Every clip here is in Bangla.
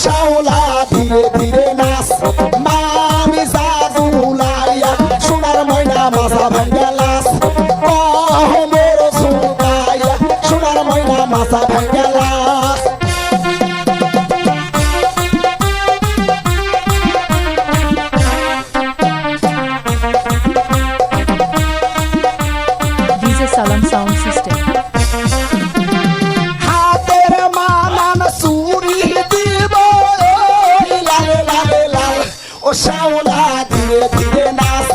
শ্যাওলা ধীরে ধীরে নাচ মামি জাদুলাইয়া সোনার ময়না মাথা ভাঙ্গা লাস মোর ঝুঁকাইয়া সোনার ময়না মাথা ভাঙ্গা লাস DJ Salam Sound System. হাতের মানান চুরি দিব লাল লাল লাল ও শ্যাওলা ধীরে ধীরে নাচ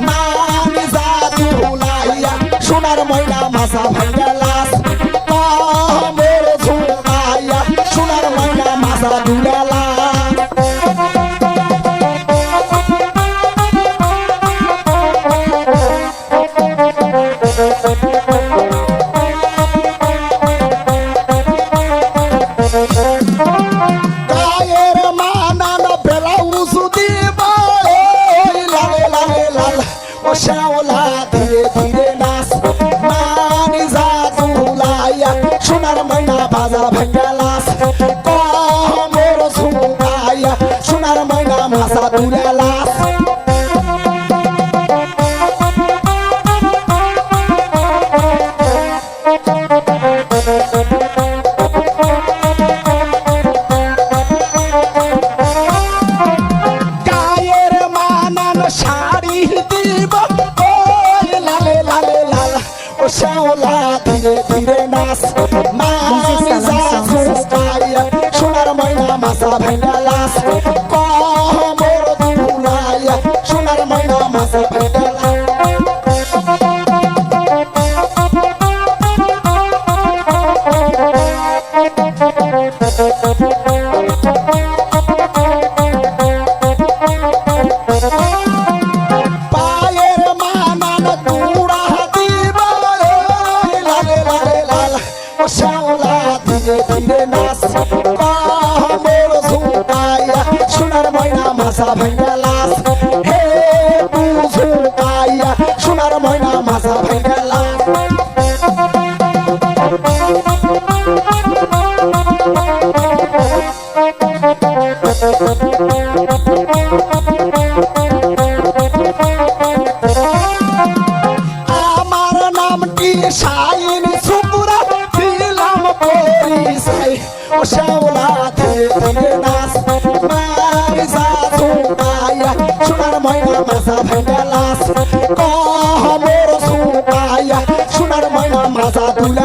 মামি জাদুলাইয়া সোনার ময়না মাথা ভাঙ্গা লাস মোর ঝুঁকাইয়া সোনার ময়না মাথা দুলা লাস গায়ের মানান ব্লাউজ দিব লাল লাল লাল ও শ্যাওলা ধীরে ধীরে নাচ মানি জাদুলাইয়া সোনার ময়না বাজা ভাঙ্গা লাস মোর ঝুঁকাইয়া সোনার ময়না মাথা দুলা লাস গায়ের মানান শাড়ি দিব লাল লাল লাল ও শ্যাওলা ধীরে ধীরে নাচ মামি জাদুলাইয়া সোনার ময়না মাথা ভাঙ্গা লাস মোর দুলাইয়া সোনার ময়না মাথা ভাঙ্গা লাস পায়ের মানান তুড়া দিব লাল লাল লাল ও শ্যাওলা ধীরে ধীরে নাচ মোর ঝুঁকাইয়া সোনার ময়না মাথা ভাঙ্গা লাস হে তু ঝুঁকাইয়া সোনার ময়না মাথা ভাঙ্গা লাস আমার নামটি শাইন সুপুরা দিলাম পরিচয় ও শ্যাওলা ধীরে ধীরে নাচ মামি জাদুলাইয়া সোনার ময়না মাথা ভাঙ্গা লাস মোর ঝুঁকাইয়া সোনার ময়না মাথা দুলা